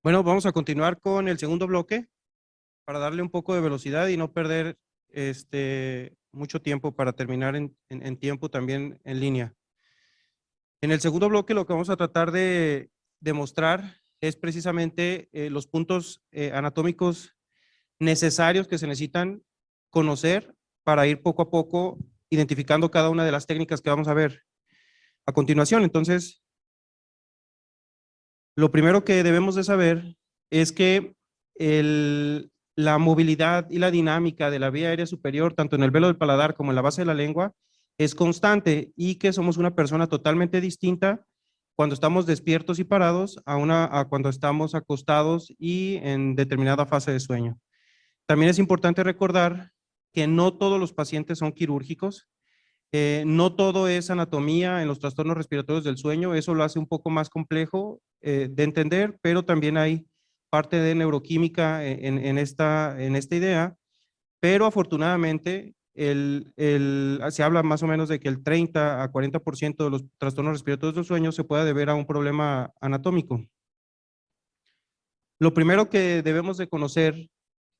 Bueno, vamos a continuar con el segundo bloque para darle un poco de velocidad y no perder mucho tiempo para terminar en tiempo también en línea. En el segundo bloque lo que vamos a tratar de demostrar es precisamente los puntos anatómicos necesarios que se necesitan conocer para ir poco a poco identificando cada una de las técnicas que vamos a ver a continuación. Entonces, lo primero que debemos de saber es que la movilidad y la dinámica de la vía aérea superior, tanto en el velo del paladar como en la base de la lengua, es constante y que somos una persona totalmente distinta cuando estamos despiertos y parados a cuando estamos acostados y en determinada fase de sueño. También es importante recordar que no todos los pacientes son quirúrgicos, no todo es anatomía en los trastornos respiratorios del sueño, eso lo hace un poco más complejo de entender, pero también hay parte de neuroquímica en esta idea, pero afortunadamente se habla más o menos de que el 30 a 40% de los trastornos respiratorios del sueño se puede deber a un problema anatómico. Lo primero que debemos de conocer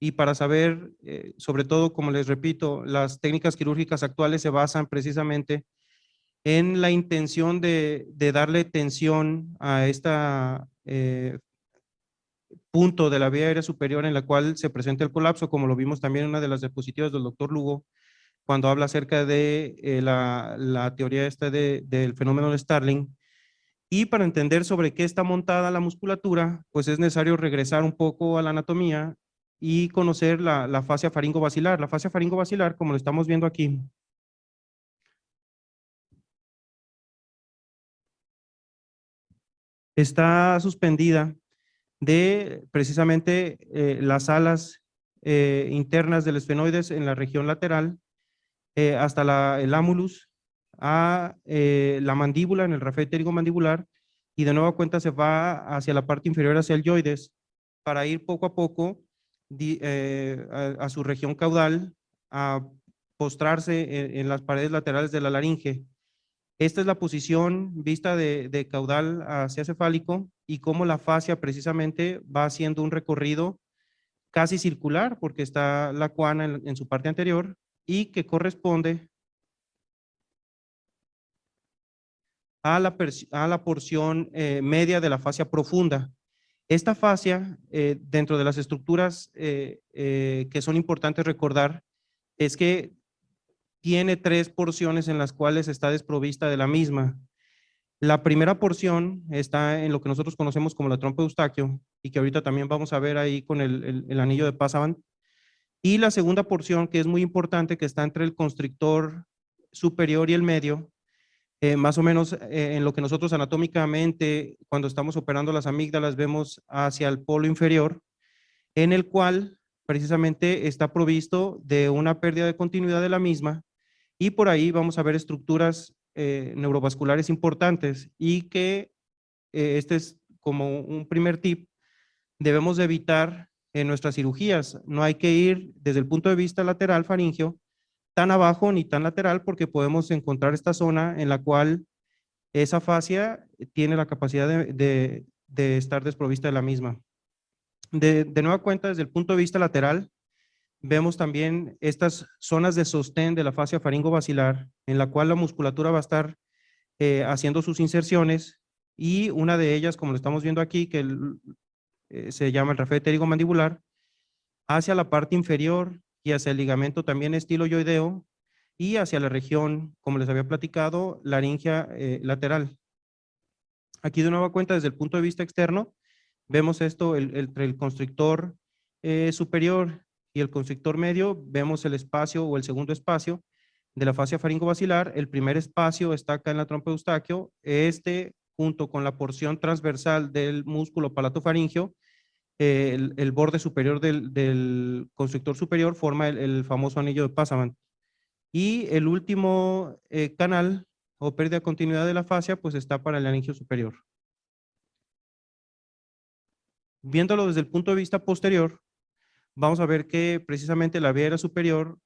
y para saber, sobre todo, como les repito, las técnicas quirúrgicas actuales se basan precisamente en la intención de darle tensión a esta punto de la vía aérea superior en la cual se presenta el colapso, como lo vimos también en una de las diapositivas del doctor Lugo, cuando habla acerca de la teoría del fenómeno de Starling. Y para entender sobre qué está montada la musculatura, pues es necesario regresar un poco a la anatomía y conocer la fascia faringo-basilar. La fascia faringo-basilar, como lo estamos viendo aquí, está suspendida de precisamente las alas internas del esfenoides en la región lateral hasta el ámulus, a la mandíbula en el rafe mandibular y de nueva cuenta se va hacia la parte inferior, hacia el yoides, para ir poco a poco a su región caudal, a postrarse en las paredes laterales de la laringe. Esta es la posición vista de caudal hacia cefálico y cómo la fascia precisamente va haciendo un recorrido casi circular porque está la cuana en su parte anterior y que corresponde a la porción media de la fascia profunda. Esta fascia, dentro de las estructuras que son importantes recordar, es que tiene tres porciones en las cuales está desprovista de la misma. La primera porción está en lo que nosotros conocemos como la trompa de Eustaquio y que ahorita también vamos a ver ahí con el anillo de Passavant. Y la segunda porción, que es muy importante, que está entre el constrictor superior y el medio, más o menos en lo que nosotros anatómicamente, cuando estamos operando las amígdalas, vemos hacia el polo inferior, en el cual precisamente está provisto de una pérdida de continuidad de la misma y por ahí vamos a ver estructuras neurovasculares importantes y que este es como un primer tip, debemos de evitar en nuestras cirugías. No hay que ir desde el punto de vista lateral faríngeo tan abajo ni tan lateral porque podemos encontrar esta zona en la cual esa fascia tiene la capacidad de estar desprovista de la misma. De nueva cuenta, desde el punto de vista lateral, vemos también estas zonas de sostén de la fascia faringo-basilar, en la cual la musculatura va a estar haciendo sus inserciones y una de ellas, como lo estamos viendo aquí, que se llama el rafe mandibular, hacia la parte inferior y hacia el ligamento también estiloioideo y hacia la región, como les había platicado, laringia lateral. Aquí de nueva cuenta, desde el punto de vista externo, vemos esto entre el constrictor superior y el constrictor medio, vemos el espacio o el segundo espacio de la fascia faringo-basilar. El primer espacio está acá en la trompa de Eustaquio, junto con la porción transversal del músculo palatofaringeo, el borde superior del constrictor superior forma el famoso anillo de Passavant. Y el último canal o pérdida de continuidad de la fascia, pues está para el anillo superior. Viéndolo desde el punto de vista posterior, vamos a ver que precisamente la vía aérea superior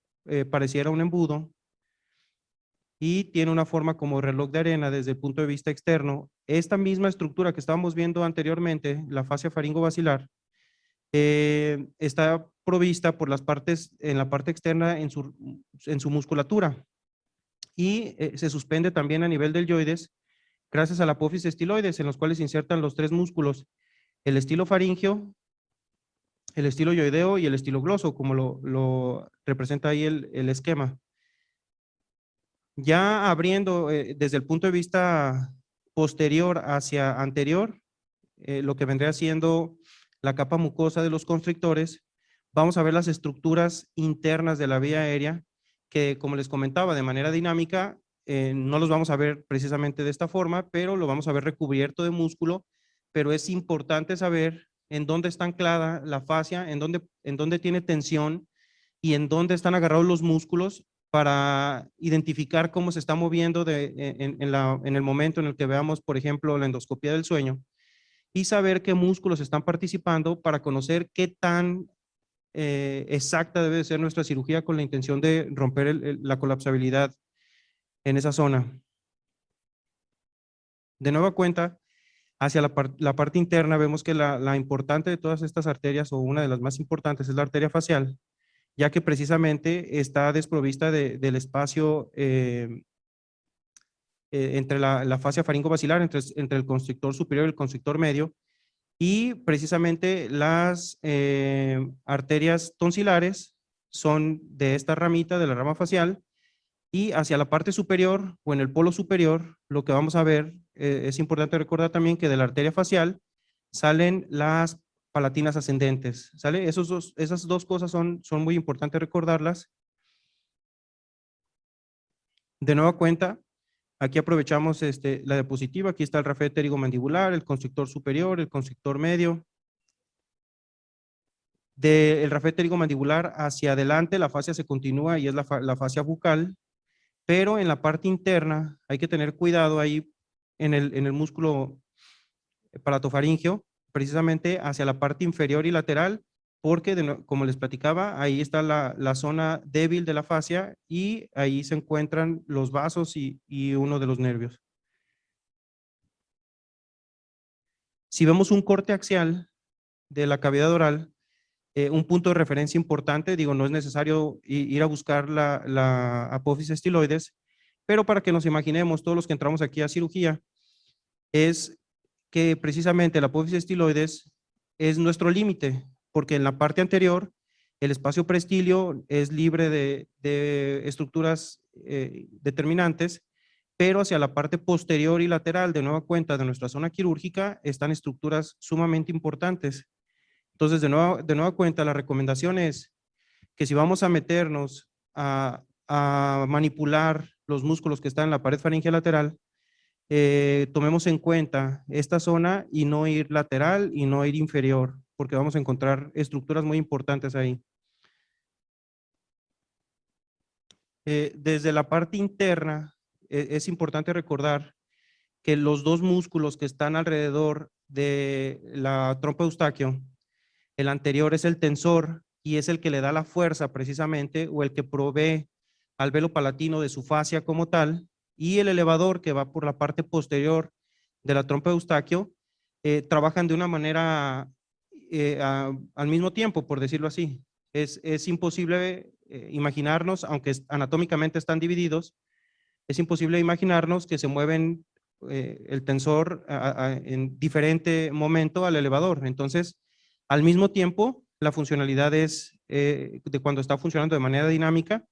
pareciera un embudo y tiene una forma como reloj de arena desde el punto de vista externo. Esta misma estructura que estábamos viendo anteriormente, la fascia faringo-basilar, está provista por las partes, en la parte externa en su musculatura y se suspende también a nivel del deltoides gracias a la apófisis estiloides, en los cuales se insertan los tres músculos, el estilo faringio, el estilo yoideo y el estilo gloso, como lo representa ahí el esquema. Ya abriendo desde el punto de vista posterior hacia anterior, lo que vendría siendo la capa mucosa de los constrictores, vamos a ver las estructuras internas de la vía aérea, que como les comentaba, de manera dinámica, no los vamos a ver precisamente de esta forma, pero lo vamos a ver recubierto de músculo, pero es importante saber en dónde está anclada la fascia, en dónde tiene tensión y en dónde están agarrados los músculos para identificar cómo se está moviendo en el momento en el que veamos, por ejemplo, la endoscopía del sueño y saber qué músculos están participando para conocer qué tan exacta debe ser nuestra cirugía con la intención de romper la colapsabilidad en esa zona. De nueva cuenta, hacia la parte interna vemos que la importante de todas estas arterias, o una de las más importantes, es la arteria facial, ya que precisamente está desprovista del espacio entre la fascia faringo-basilar, entre el constrictor superior y el constrictor medio, y precisamente las arterias tonsilares son de esta ramita, de la rama facial, y hacia la parte superior o en el polo superior, lo que vamos a ver, es importante recordar también que de la arteria facial salen las palatinas ascendentes, ¿sale? Esas dos cosas son muy importantes recordarlas. De nueva cuenta, aquí aprovechamos la diapositiva, aquí está el rafe pterigomandibular, el constrictor superior, el constrictor medio. Del rafe pterigomandibular hacia adelante la fascia se continúa y es la fascia bucal, pero en la parte interna hay que tener cuidado ahí en el músculo palatofaringeo, precisamente hacia la parte inferior y lateral, porque como les platicaba, ahí está la zona débil de la fascia y ahí se encuentran los vasos y uno de los nervios. Si vemos un corte axial de la cavidad oral, un punto de referencia importante, digo, no es necesario ir a buscar la apófisis estiloides, pero para que nos imaginemos todos los que entramos aquí a cirugía, es que precisamente la apófisis estiloides es nuestro límite, porque en la parte anterior el espacio preestilio es libre de estructuras determinantes, pero hacia la parte posterior y lateral, de nueva cuenta, de nuestra zona quirúrgica, están estructuras sumamente importantes. Entonces, de nueva cuenta, la recomendación es que si vamos a meternos a manipular los músculos que están en la pared faríngea lateral, tomemos en cuenta esta zona y no ir lateral y no ir inferior, porque vamos a encontrar estructuras muy importantes ahí. Desde la parte interna, es importante recordar que los dos músculos que están alrededor de la trompa de Eustaquio, el anterior es el tensor y es el que le da la fuerza precisamente, o el que provee al velo palatino de su fascia como tal, y el elevador que va por la parte posterior de la trompa de Eustaquio, trabajan de una manera al mismo tiempo, por decirlo así. Es imposible imaginarnos, aunque anatómicamente están divididos, es imposible imaginarnos que se mueven el tensor en diferente momento al elevador. Entonces, al mismo tiempo, la funcionalidad es de cuando está funcionando de manera dinámica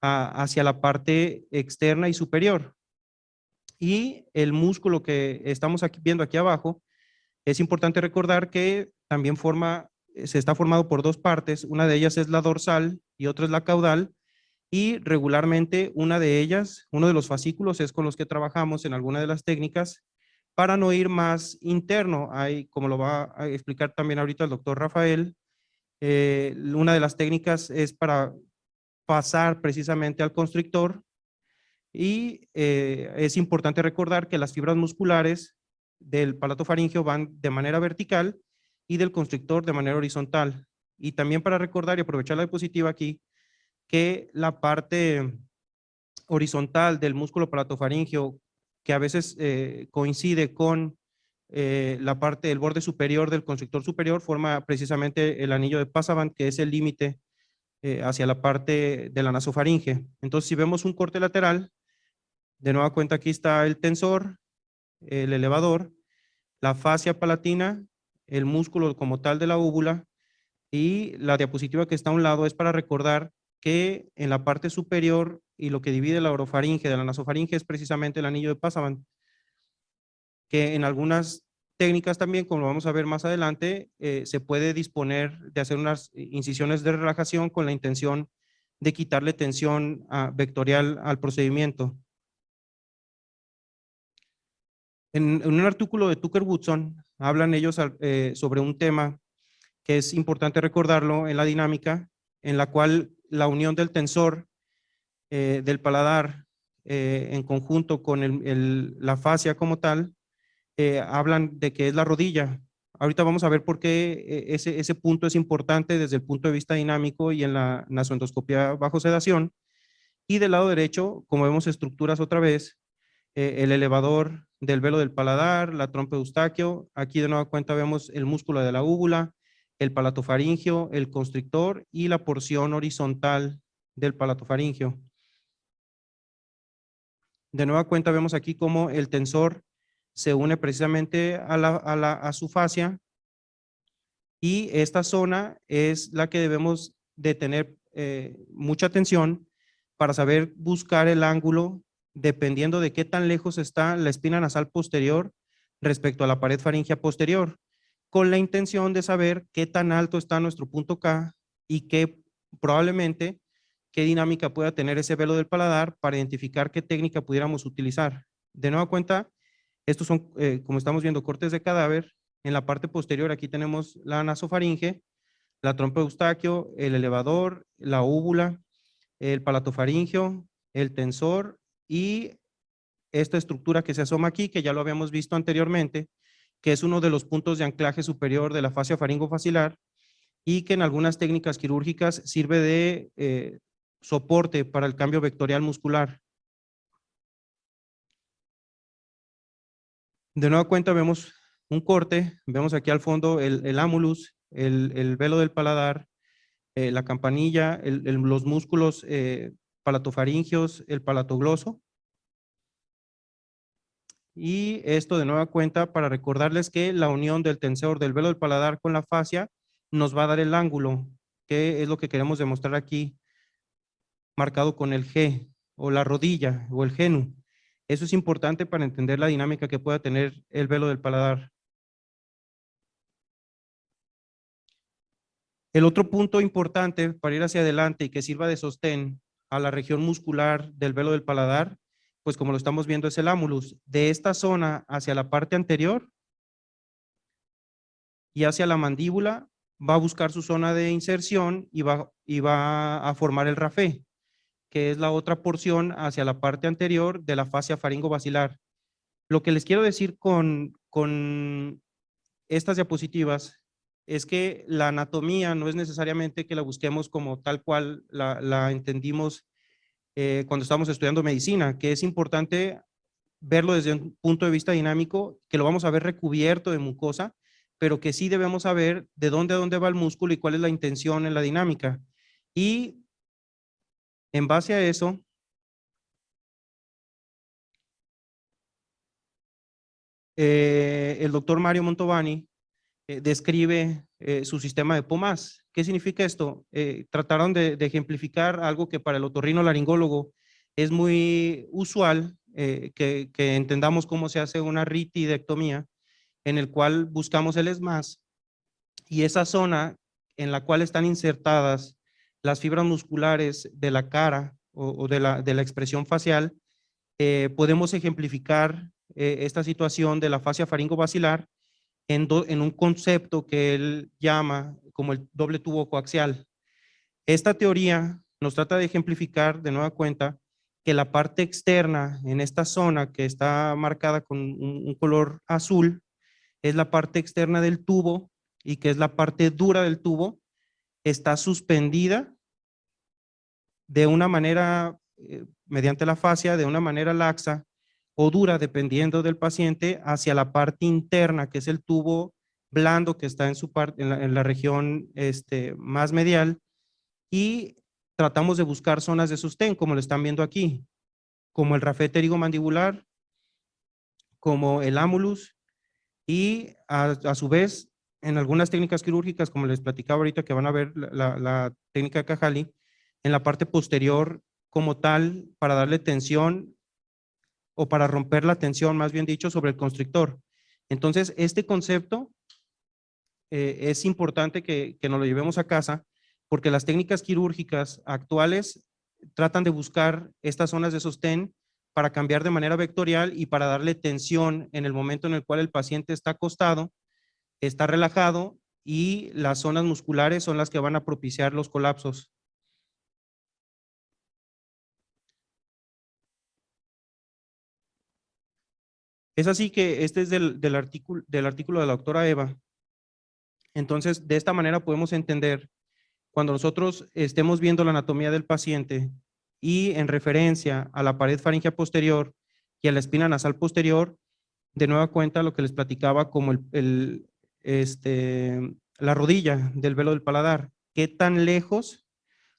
hacia la parte externa y superior. Y el músculo que estamos viendo aquí abajo, es importante recordar que también se está formado por dos partes. Una de ellas es la dorsal y otra es la caudal. Y regularmente una de ellas, uno de los fascículos es con los que trabajamos en alguna de las técnicas para no ir más interno. Hay, como lo va a explicar también ahorita el doctor Rafael, una de las técnicas es para pasar precisamente al constrictor y es importante recordar que las fibras musculares del palato faríngeo van de manera vertical y del constrictor de manera horizontal. Y también para recordar y aprovechar la diapositiva aquí, que la parte horizontal del músculo palatofaríngeo, que a veces coincide con la parte del borde superior del constrictor superior, forma precisamente el anillo de Passavant, que es el límite hacia la parte de la nasofaringe. Entonces, si vemos un corte lateral, de nueva cuenta aquí está el tensor, el elevador, la fascia palatina, el músculo como tal de la úvula, y la diapositiva que está a un lado es para recordar que en la parte superior y lo que divide la orofaringe de la nasofaringe es precisamente el anillo de Passavant, que en algunas técnicas también, como lo vamos a ver más adelante, se puede disponer de hacer unas incisiones de relajación con la intención de quitarle tensión vectorial al procedimiento. En un artículo de Tucker Woodson hablan ellos sobre un tema que es importante recordarlo en la dinámica, en la cual la unión del tensor del paladar en conjunto con la fascia como tal, hablan de que es la rodilla. Ahorita vamos a ver por qué ese punto es importante desde el punto de vista dinámico y en la nasoendoscopia bajo sedación. Y del lado derecho, como vemos estructuras otra vez, el elevador del velo del paladar, la trompa de Eustaquio, aquí de nueva cuenta vemos el músculo de la úvula, el palatofaringio, el constrictor y la porción horizontal del palatofaringio. De nueva cuenta vemos aquí cómo el tensor se une precisamente a su fascia, y esta zona es la que debemos de tener mucha atención para saber buscar el ángulo dependiendo de qué tan lejos está la espina nasal posterior respecto a la pared faríngea posterior, con la intención de saber qué tan alto está nuestro punto K y qué probablemente qué dinámica pueda tener ese velo del paladar para identificar qué técnica pudiéramos utilizar. De nueva cuenta, estos son, como estamos viendo, cortes de cadáver. En la parte posterior aquí tenemos la nasofaringe, la trompa de Eustaquio, el elevador, la úvula, el palatofaringio, el tensor y esta estructura que se asoma aquí, que ya lo habíamos visto anteriormente, que es uno de los puntos de anclaje superior de la fascia faringofacilar y que en algunas técnicas quirúrgicas sirve de soporte para el cambio vectorial muscular. De nueva cuenta vemos un corte, vemos aquí al fondo el amulus, el velo del paladar, la campanilla, los músculos palatofaringios, el palatogloso. Y esto de nueva cuenta para recordarles que la unión del tensor del velo del paladar con la fascia nos va a dar el ángulo, que es lo que queremos demostrar aquí, marcado con el G o la rodilla o el genu. Eso es importante para entender la dinámica que pueda tener el velo del paladar. El otro punto importante para ir hacia adelante y que sirva de sostén a la región muscular del velo del paladar, pues como lo estamos viendo es el amulus. De esta zona hacia la parte anterior y hacia la mandíbula va a buscar su zona de inserción y va a formar el rafé, que es la otra porción hacia la parte anterior de la fascia faringo-basilar. Lo que les quiero decir con estas diapositivas es que la anatomía no es necesariamente que la busquemos como tal cual la entendimos cuando estábamos estudiando medicina, que es importante verlo desde un punto de vista dinámico, que lo vamos a ver recubierto de mucosa, pero que sí debemos saber de dónde a dónde va el músculo y cuál es la intención en la dinámica. Y en base a eso, el doctor Mario Montovani describe su sistema de POMAS. ¿Qué significa esto? Trataron de ejemplificar algo que para el otorrinolaringólogo es muy usual, que entendamos cómo se hace una ritidectomía, en el cual buscamos el ESMAS y esa zona en la cual están insertadas las fibras musculares de la cara o de la expresión facial, podemos ejemplificar esta situación de la fascia faringo-basilar en un concepto que él llama como el doble tubo coaxial. Esta teoría nos trata de ejemplificar de nueva cuenta que la parte externa en esta zona que está marcada con un color azul es la parte externa del tubo y que es la parte dura del tubo, está suspendida de una manera mediante la fascia de una manera laxa o dura, dependiendo del paciente, hacia la parte interna, que es el tubo blando que está en su parte, en la región más medial, y tratamos de buscar zonas de sostén, como lo están viendo aquí, como el rafe pterigomandibular, como el amulus, y a su vez, en algunas técnicas quirúrgicas, como les platicaba ahorita, que van a ver la técnica de Cajali, en la parte posterior como tal, para darle tensión o para romper la tensión, más bien dicho, sobre el constrictor. Entonces, este concepto es importante que nos lo llevemos a casa, porque las técnicas quirúrgicas actuales tratan de buscar estas zonas de sostén para cambiar de manera vectorial y para darle tensión en el momento en el cual el paciente está acostado, está relajado, y las zonas musculares son las que van a propiciar los colapsos. Es así que este es del artículo de la doctora Eva. Entonces, de esta manera podemos entender, cuando nosotros estemos viendo la anatomía del paciente y en referencia a la pared faríngea posterior y a la espina nasal posterior, de nueva cuenta lo que les platicaba como la rodilla del velo del paladar, qué tan lejos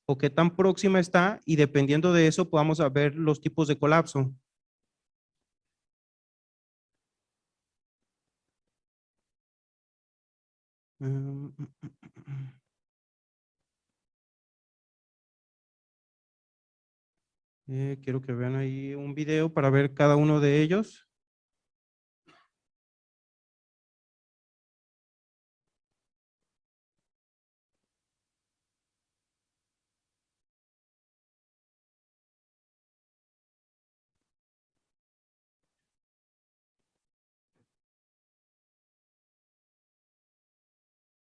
o qué tan próxima está, y dependiendo de eso podamos ver los tipos de colapso. Quiero que vean ahí un video para ver cada uno de ellos.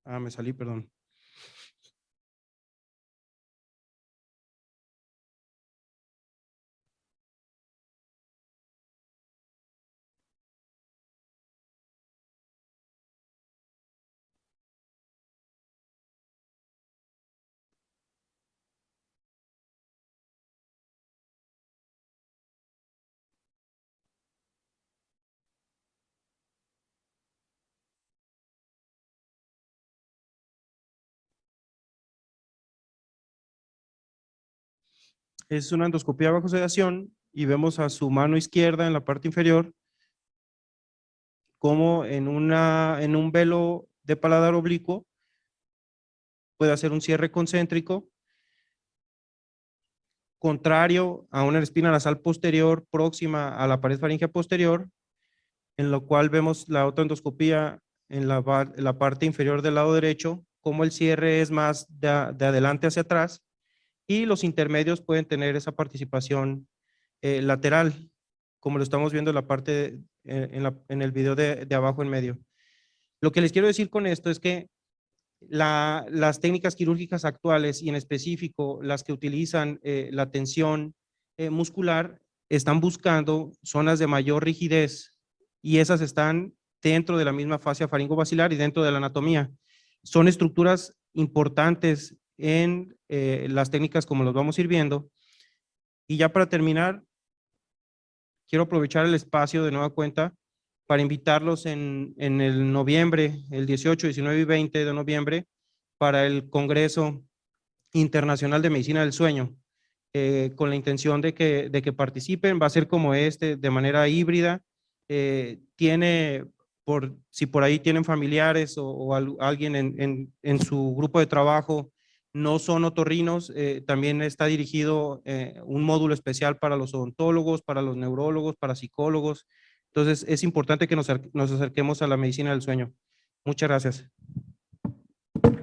Me salí, perdón. Es una endoscopía bajo sedación y vemos a su mano izquierda en la parte inferior como en un velo de paladar oblicuo puede hacer un cierre concéntrico contrario a una espina nasal posterior próxima a la pared faríngea posterior, en lo cual vemos la otra endoscopía en la parte inferior del lado derecho, como el cierre es más de adelante hacia atrás, y los intermedios pueden tener esa participación lateral, como lo estamos viendo en la parte, en el video de abajo en medio. Lo que les quiero decir con esto es que las técnicas quirúrgicas actuales, y en específico las que utilizan la tensión muscular, están buscando zonas de mayor rigidez, y esas están dentro de la misma fascia faringobacilar y dentro de la anatomía. Son estructuras importantes en las técnicas como los vamos a ir viendo. Y ya para terminar, quiero aprovechar el espacio de nueva cuenta para invitarlos en el noviembre, el 18, 19 y 20 de noviembre, para el Congreso Internacional de Medicina del Sueño, con la intención de que participen. Va a ser como de manera híbrida. Si por ahí tienen familiares alguien en su grupo de trabajo no son otorrinos, también está dirigido un módulo especial para los odontólogos, para los neurólogos, para psicólogos. Entonces, es importante que nos acerquemos a la medicina del sueño. Muchas gracias.